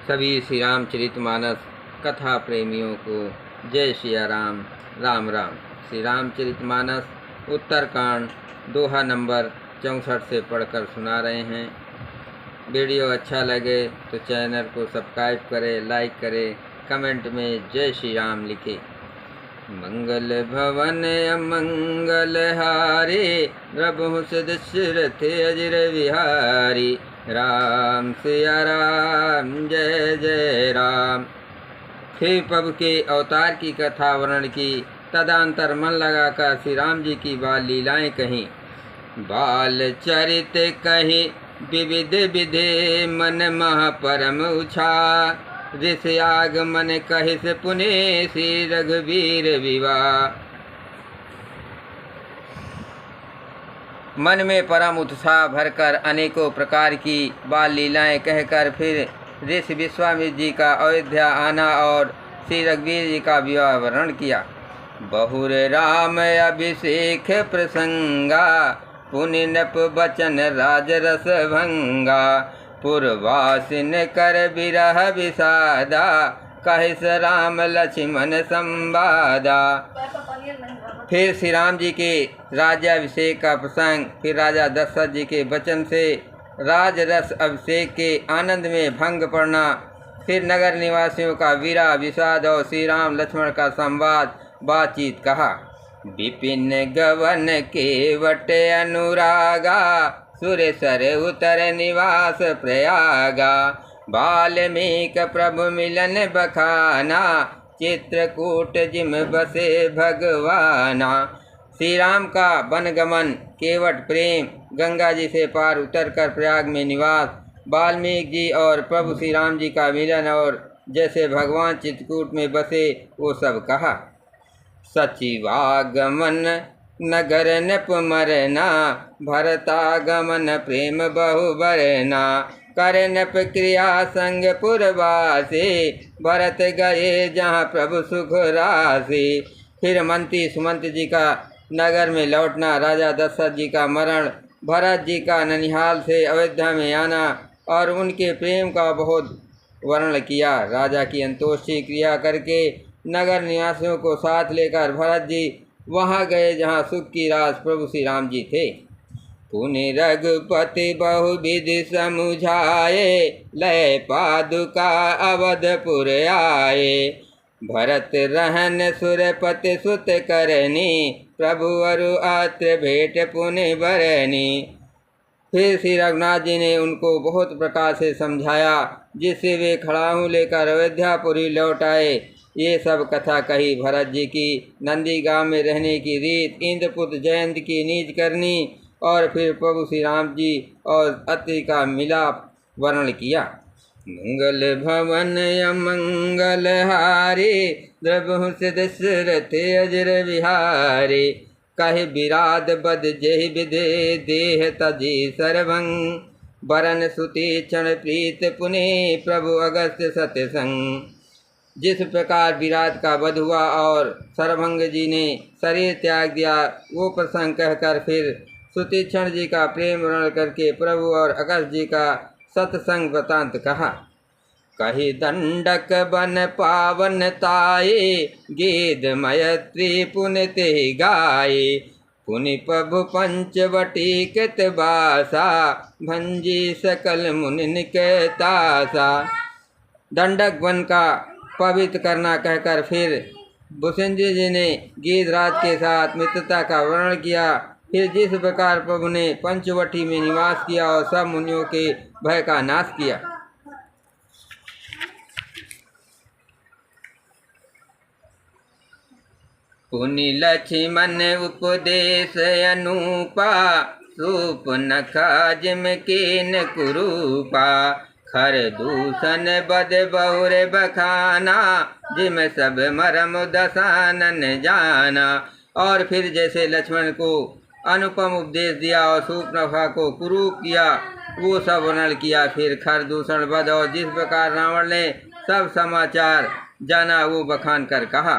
सभी श्री रामचरितमानस कथा प्रेमियों को जय सिया राम। राम राम। श्री रामचरितमानस उत्तरकांड दोहा नंबर 64 से पढ़कर सुना रहे हैं। वीडियो अच्छा लगे तो चैनल को सब्सक्राइब करें, लाइक करें, कमेंट में जय श्री राम लिखें। मंगल भवन अमंगल हारे, प्रभु दशरथ अजर विहारी। राम सिया राम, जय जय राम। फिर प्रभु के अवतार की कथा वर्णन की। तदंतर मन लगाकर श्री राम जी की बाल लीलाएं कहीं। बाल चरित कहीं विविध विधे, मन मह परम उछा। ऋष आगमन कहिस पुने, श्री रघुवीर विवाह। मन में परम उत्साह भरकर अनेकों प्रकार की बाल लीलाएं कहकर फिर ऋषि विश्वामित्र जी का अयोध्या आना और श्री रघुवीर जी का विवाह वर्णन किया। बहुर राम अभिषेक प्रसंगा, पुनि नप बचन राज रस भंगा। पुरवासिन कर विरह विषादा, कहिस राम लक्ष्मण संवादा। फिर श्री राम जी के राज्याभिषेक का प्रसंग, फिर राजा दशरथ जी के वचन से राज रस अभिषेक के आनंद में भंग पड़ना, फिर नगर निवासियों का विरह विषाद और श्री राम लक्ष्मण का संवाद बातचीत कहा। विपिन गवन केवट अनुरागा, सुरेसर उतर निवास प्रयागा। वाल्मीक प्रभु मिलन बखाना, चित्रकूट जिम बसे भगवाना। श्री राम का वनगमन, केवट प्रेम, गंगा जी से पार उतरकर प्रयाग में निवास, वाल्मीकि जी और प्रभु श्री राम जी का मिलन और जैसे भगवान चित्रकूट में बसे वो सब कहा। सचिवागमन नगर नप मरना, भरतागमन प्रेम बहु बरना। कर नप क्रिया संग पुरवासी, भरत गए जहाँ प्रभु सुख राशि। फिर मंत्री सुमंत जी का नगर में लौटना, राजा दशरथ जी का मरण, भरत जी का ननिहाल से अयोध्या में आना और उनके प्रेम का बहुत वर्णन किया। राजा की अंतोष्टि क्रिया करके नगर निवासियों को साथ लेकर भरत जी वहाँ गए जहाँ सुख की राज प्रभु श्री राम जी थे। पुनि रघुपति बहुविधि समुझाए, लय पादुका अवधपुर आए। भरत रहन सुरपति सुत करनी, प्रभु अरु आत्र भेंट पुनि बरनी। फिर श्री रघुनाथ जी ने उनको बहुत प्रकार से समझाया, जिससे वे खड़ाहू लेकर अयोध्यापुरी लौट आए। ये सब कथा कही। भरत जी की नंदी गांव में रहने की रीत, इंद्रपुत्र जयंत की नीच करनी और फिर प्रभु श्री राम जी और अत्रि का मिलाप वर्णन किया। मंगल भवन अमंगल हारे, द्रवहु दशरथ अजर विहारे। कहि विराद बद जहि विधे, देह तजी सर्वंग। बरन सुति क्षण प्रीत पुने, प्रभु अगस्त्य सत्यसंग। जिस प्रकार विराट का वध हुआ और सर्वभंग जी ने शरीर त्याग दिया, वो प्रसंग कहकर फिर सुतीक्षण जी का प्रेम वर्णन करके प्रभु और अगस्त जी का सत्संग वृतांत कहा। कही दंडक बन पावन ताये, गीत मैत्री पुनि ते गाये। पुनि प्रभु पंचवटी कृत बासा, भंजी सकल मुनि के तासा। दंडक वन का पवित्र करना कहकर फिर भूषुंडी जी ने गीधराज के साथ मित्रता का वर्णन किया। फिर जिस प्रकार प्रभु ने पंचवटी में निवास किया और सब मुनियों के भय का नाश किया। पुनि लक्ष्मण उपदेश अनुपा, रूप नखा जिम कीन कुरूपा। खर दूषण बद बहुर बखाना, जिम सब मरम दसानन जाना। और फिर जैसे लक्ष्मण को अनुपम उपदेश दिया और सूर्पनखा को कुरूप किया, वो सब वर्णन किया। फिर खर दूषण बद और जिस प्रकार रावण ने सब समाचार जाना वो बखान कर कहा।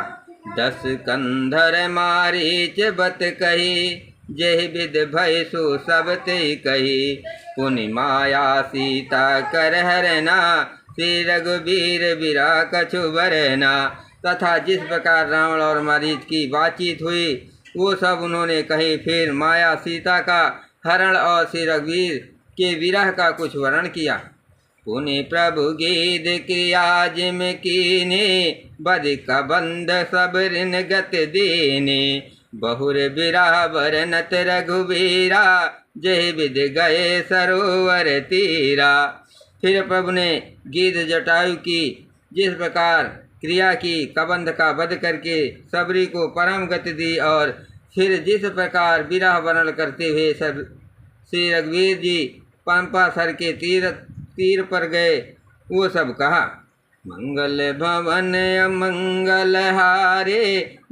10 कंधर मारीच बत कही, जेहि विध भय सो सब ते कही। पुनि माया सीता कर हरना, श्री रघुवीर बिरा कछु बरना। तथा जिस प्रकार रावण और मारीच की बातचीत हुई वो सब उन्होंने कही। फिर माया सीता का हरण और श्री रघुवीर के विरह का कुछ वर्णन किया। पुनि प्रभु गीत क्रिया जिम कीने, बद कबंध सब ऋण गत दीने। बहुर बिरह बरनत रघुवीरा, जय विद गए सरोवर तीरा। फिर प्रभु ने गीत जटायु की जिस प्रकार क्रिया की, कबंध का वध करके सबरी को परम गति दी, और फिर जिस प्रकार विरह वर्णन करते हुए सब श्री रघुवीर जी पंपा सर के तीर पर गए वो सब कहा। मंगल भवन अमंगल हारे,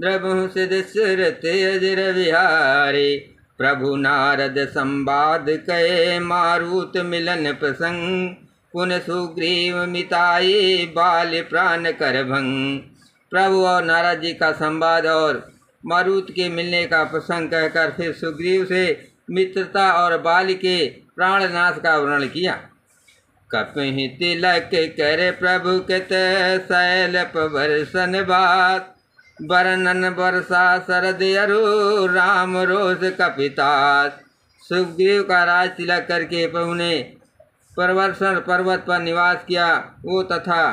द्रवहु सिद्ध सुरत अजर विहारे। प्रभु नारद संवाद कहे, मारुत मिलन प्रसंग। पुन सुग्रीव मिताई, बाल प्राण कर भंग। प्रभु और नारद जी का संवाद और मारुत के मिलने का प्रसंग कहकर फिर सुग्रीव से मित्रता और बाल के प्राणनाश का वर्णन किया। कपिहि तिलक करे प्रभु कृत, शैल वर्षन बात। वर्णन वर्षा शरद अरु, राम रोष कपितास। सुग्रीव का राज तिलक करके प्रभु ने प्रवर्षण पर्वत पर निवास किया वो तथा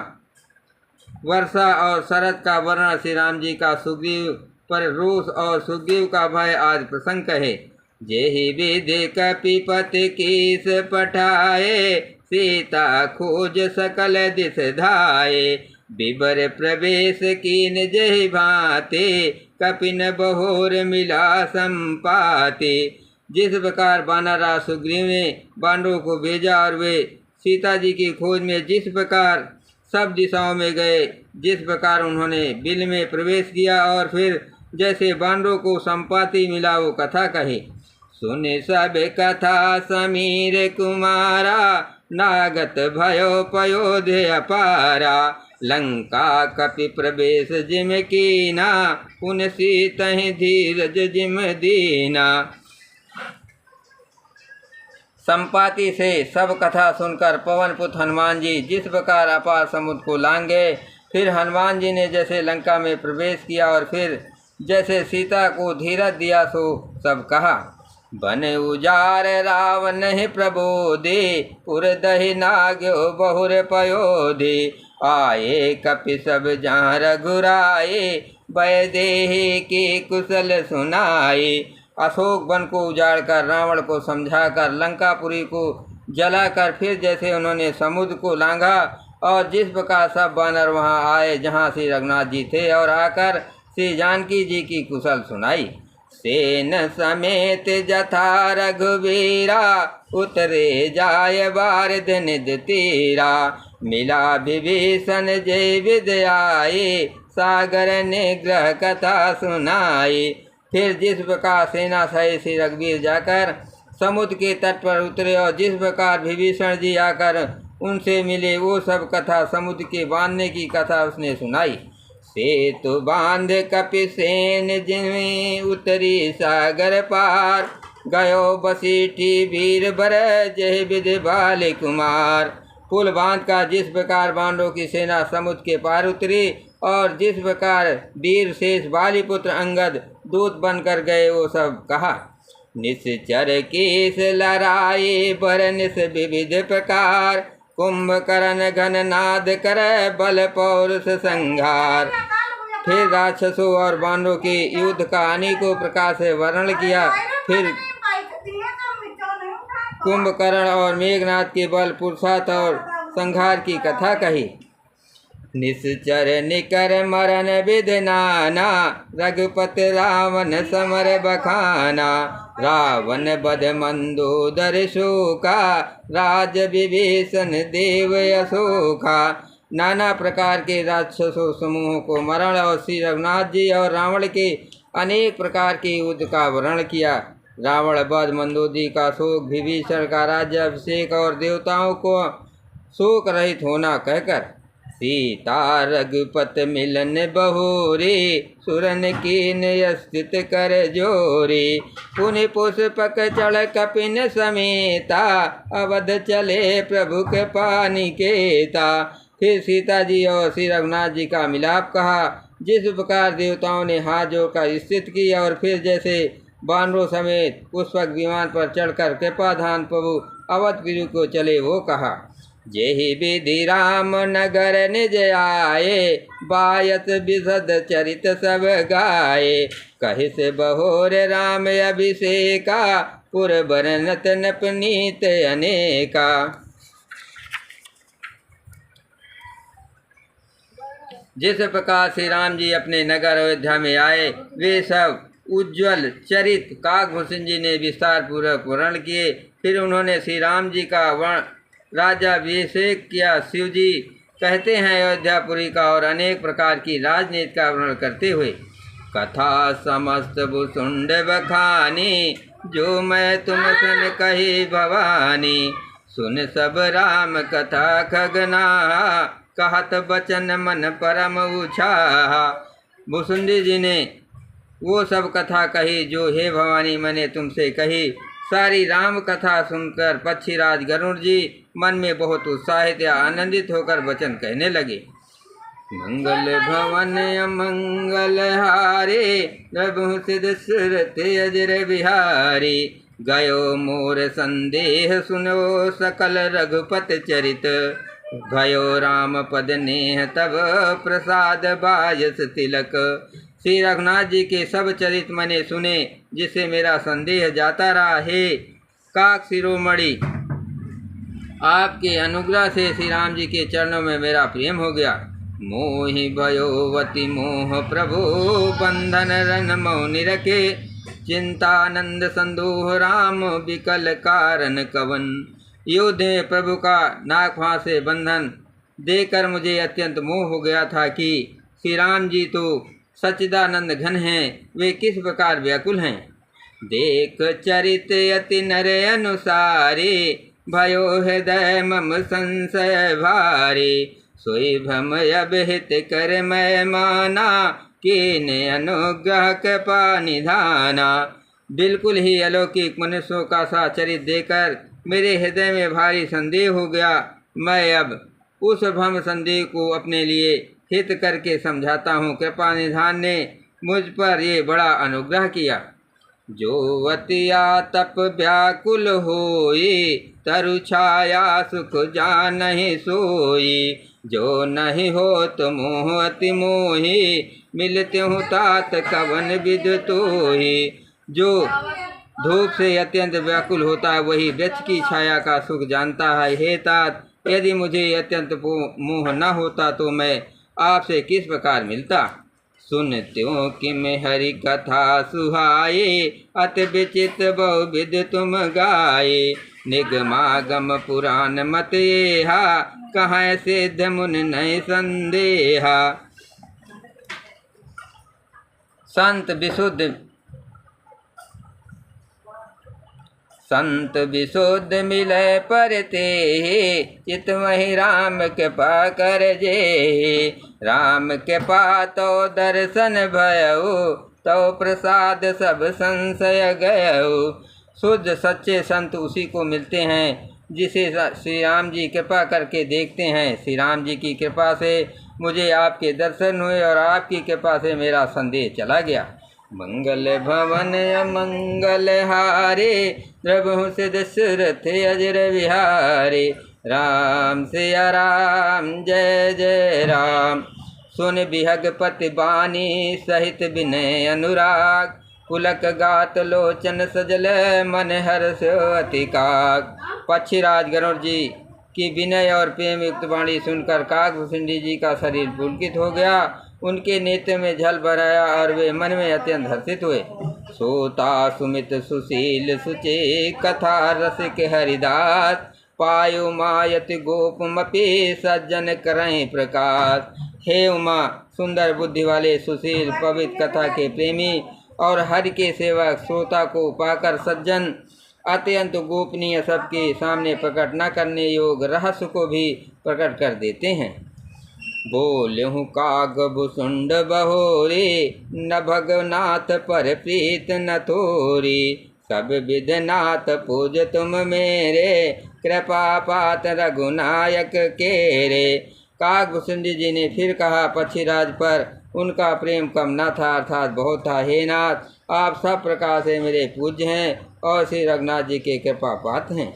वर्षा और शरद का वर्णन श्री राम जी का सुग्रीव पर रोष और सुग्रीव का भय आज प्रसंग कहे। जेहि विधि कपिपति कीस पठाए, सीता खोज सकल दिस धाये। बिबर प्रवेश कीन जेहि भांति, कपिन बहोर मिला संपाति। जिस प्रकार वानरराज सुग्रीव ने बांडवों को भेजा और वे सीता जी की खोज में जिस प्रकार सब दिशाओं में गए, जिस प्रकार उन्होंने बिल में प्रवेश किया और फिर जैसे बांडवों को संपाति मिला वो कथा कही। सुने सब कथा समीर कुमारा, नागत भयो पयोधे अपारा। लंका कपि प्रवेश जिम कीना, पुन सीतहि धीरज जिम दीना। संपाति से सब कथा सुनकर पवन पुत्र हनुमान जी जिस प्रकार अपार समुद्र को लांघे, फिर हनुमान जी ने जैसे लंका में प्रवेश किया और फिर जैसे सीता को धीरज दिया सो सब कहा। बन उजार रावण ही प्रबोधे, पुर दहि नाग्यो बहुर पयोधे। आए कपि सब जहाँ रघुराए, भय देहि की कुशल सुनाए। अशोक वन को उजाड़ कर रावण को समझाकर लंकापुरी को जलाकर फिर जैसे उन्होंने समुद्र को लांघा और जिस प्रकार सब वानर वहाँ आए जहाँ श्री रघुनाथ जी थे और आकर श्री जानकी जी की कुशल सुनाई। सेन समेत जथा रघुवीरा, उतरे जाय बारिद निज तीरा। मिला विभीषण जय विद आए, सागर निग्रह कथा सुनाई। फिर जिस प्रकार सेना सहित श्री रघुवीर जाकर समुद्र के तट पर उतरे और जिस प्रकार विभीषण जी आकर उनसे मिले वो सब कथा समुद्र के बांधने की कथा उसने सुनाई। सेतु बांध कपिसेन जिनमें उतरी सागर पार, गयो बसीठी वीर बर जय विधि बाल कुमार। पुल बांध का जिस प्रकार बांधों की सेना समुद्र के पार उतरी और जिस प्रकार वीर शेष बालीपुत्र अंगद दूत बनकर गए वो सब कहा। निश्चर केस लड़ाई बर निस विविध प्रकार, कुंभकर्ण घन नाद कर बल पौरुष संहार। फिर राक्षसों और बांडवों के युद्ध का अनेकों प्रकार से वर्णन किया। फिर कुंभकर्ण और मेघनाथ के बल पुरुषार्थ और संहार की कथा कही। निश्चर निकर मरण विध नाना, रघुपति रावण समर बखाना। रावण बध मंदोदर शोका, राज विभीषण देव अशोका। नाना प्रकार के राक्षसों समूहों को मरण और श्री रघुनाथ जी और रावण के अनेक प्रकार के युद्ध का वर्णन किया। रावण बध, मंदोदरी का शोक, विभीषण का राज्याभिषेक और देवताओं को शोक रहित होना कहकर सीता रघुपत मिलन बहुरी, सुरन कीन स्थित कर जोरी। पुनि पुष्पक चढ़ कपिन समेता, अवध चले प्रभु के पानिकेता। फिर सीता जी और श्री रघुनाथ जी का मिलाप कहा। जिस प्रकार देवताओं ने हाथ जोड़कर स्थित किया और फिर जैसे बानरों समेत पुष्पक विमान पर चढ़कर कृपाधान प्रभु अवधपुरी को चले, वो कहा। जेहि विधि राम नगर निज आए, बायत बिशद चरित सब गाए। कहि से बहोर राम अभिषेका, पुर बरनत नपनीत अनेका। जिस प्रकार श्री राम जी अपने नगर अयोध्या में आए, वे सब उज्ज्वल चरित काकभूषण जी ने विस्तार पूर्वक वर्णन किए। फिर उन्होंने श्री राम जी का राज्याभिषेक किया। शिव जी कहते हैं अयोध्यापुरी का और अनेक प्रकार की राजनीति का वर्णन करते हुए, कथा समस्त भुसुंड बखानी, जो मैं तुम सन कही भवानी। सुन सब राम कथा खगना, कहत बचन मन परम उछाहा। भुसुंडी जी ने वो सब कथा कही जो हे भवानी मैंने तुमसे कही। सारी राम कथा सुनकर पक्षीराज गरुड़ जी मन में बहुत उत्साहित या आनंदित होकर वचन कहने लगे। मंगल भवन अमंगल हारे, प्रभु सिद्ध सुरत अजर बिहारी। गयो मोर संदेह सुनो सकल रघुपत चरित, भयो राम पद नेह तब प्रसाद बायस तिलक। श्री रघुनाथ जी के सब चरित मैंने सुने, जिससे मेरा संदेह जाता रहा। हे काक शिरोमणि, आपके अनुग्रह से श्री राम जी के चरणों में मेरा प्रेम हो गया। मोहि भयोवती मोह प्रभु, बंधन रन मौनि रखे। चिंतानंद संदोह राम, विकल कारण कवन। युद्ध में प्रभु का नाक फांस से बंधन देकर मुझे अत्यंत मोह हो गया था कि श्री राम जी तो सच्चिदानंद घन हैं, वे किस प्रकार व्याकुल हैं। देख चरित अति नर अनुसारे, भयो हृदय मम संशय भारे। सोई भ्रम अभिहित कर मैं माना, कीने अनुग्रह कृपा निधाना। बिल्कुल ही अलौकिक मनुष्यों का सा चरित देकर मेरे हृदय में भारी संदेह हो गया। मैं अब उस भ्रम संदेह को अपने लिए हित करके समझाता हूँ। कृपा निधान ने मुझ पर ये बड़ा अनुग्रह किया। जो वतिया तप व्याकुल होई, तरु छाया सुख जानहि सोई। जो नहीं हो तो मोह अति मोही, मिलते हूँ तात कवन विद तोही। जो धूप से अत्यंत व्याकुल होता है, वही वृक्ष की छाया का सुख जानता है। हे तात, यदि मुझे अत्यंत मोह न होता तो मैं आपसे किस प्रकार मिलता। सुनत्यों कि मैं हरि कथा सुहाए, अति विचित बहुविध तुम गाए। निगमागम पुराण मत येहा, कहाँ सिद्ध मुन नहीं संदेहा। संत विशुद्ध मिले परते, चित वही राम कृपा कर जे। राम कृपा तो दर्शन भयउ, तो प्रसाद सब संशय गयउ। शुद्ध सच्चे संत उसी को मिलते हैं जिसे श्री राम जी कृपा करके देखते हैं। श्री राम जी की कृपा से मुझे आपके दर्शन हुए और आपकी कृपा से मेरा संदेह चला गया। मंगल भवन अमंगल हारे, प्रभु सिद्ध सुरत अजर बिहारी। राम सिया राम जय जय राम। सुन बिहगपति बानी, सहित विनय अनुराग। पुलक गात लोचन सजल, मन हर्ष अति काग। पक्षीराज गरुड़ जी की विनय और प्रेम युक्त वाणी सुनकर काकभूषण जी का शरीर पुलकित हो गया। उनके नेत्र में जल भराया और वे मन में अत्यंत हर्षित हुए। सोता सुमित सुशील सुचे, कथा रसिक हरिदास। पायो मायत गोपमपि, सज्जन करें प्रकाश। हे उमा, सुंदर बुद्धि वाले सुशील पवित्र कथा के प्रेमी और हरि के सेवक श्रोता को पाकर सज्जन अत्यंत गोपनीय सबके सामने प्रकट न करने योग्य रहस्य को भी प्रकट कर देते हैं। बोलहु काग भुसुंड बहोरी, न भगनाथ पर प्रीत न थोरी। सब विधनाथ पूज तुम मेरे, कृपा पात रघुनायक केरे। काकभूषुंड जी ने फिर कहा, पक्षीराज पर उनका प्रेम कम न था, अर्थात बहुत था। हे नाथ, आप सब प्रकार से मेरे पूज्य हैं और श्री रघुनाथ जी के कृपा पात्र हैं।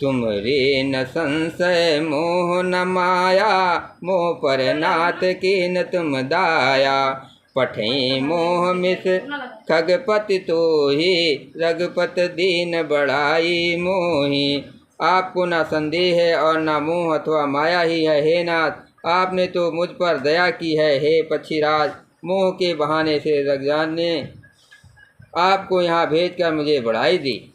तुम रे न संशय मोह न माया, मोह पर नाथ की न तुम दाया। पठे मोह मिस खगपति तोहि, रघुपत दीन बढ़ाई मोहि। आपको न संदेह है और न मोह अथवा माया ही है। हे नाथ, आपने तो मुझ पर दया की है। हे पक्षीराज, मोह के बहाने से रघुनाथ ने आपको यहाँ भेजकर मुझे बढ़ाई दी।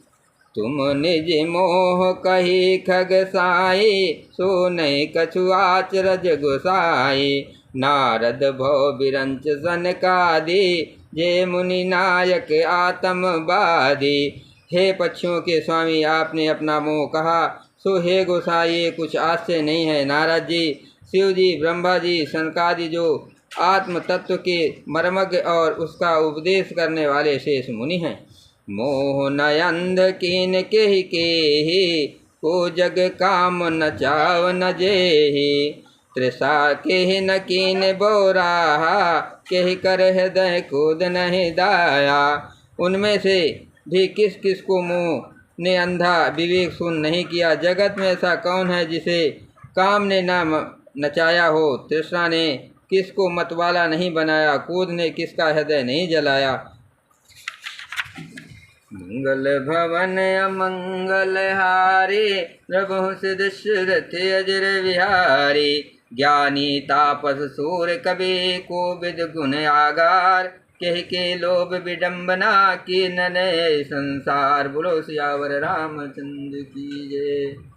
तुम निज मोह कही खग साई, सो नहीं कछु आचरज गोसाई। नारद भव बिरंच सनकादि, जे मुनि नायक आत्मवादी। हे पक्षियों के स्वामी, आपने अपना मोह कहा, सो हे गोसाई ये कुछ आश्चर्य नहीं है। नारद जी, शिव जी, ब्रह्मा जी, सनकादि जो आत्म तत्व के मर्मज्ञ और उसका उपदेश करने वाले शेष मुनि हैं। मोह न अंध कीन केहि, को जग काम न चाव न जेहि। तृषा केहि न कीन बोराहा, केहि कर हृदय कूद नहीं दाया। उनमें से भी किस किस को मोह ने अंधा विवेक सुन नहीं किया। जगत में ऐसा कौन है जिसे काम ने न नचाया हो। तृष्णा ने किसको मतवाला नहीं बनाया, क्रोध ने किसका हृदय नहीं जलाया। मंगल भवन अमंगल हारे, प्रभु दशरथ अजर विहारी। ज्ञानी तापस सूर कवि, को विद गुण आगार। कह के लोभ विडम्बना की ननय संसार। बोलो सियावर रामचंद्र की जय।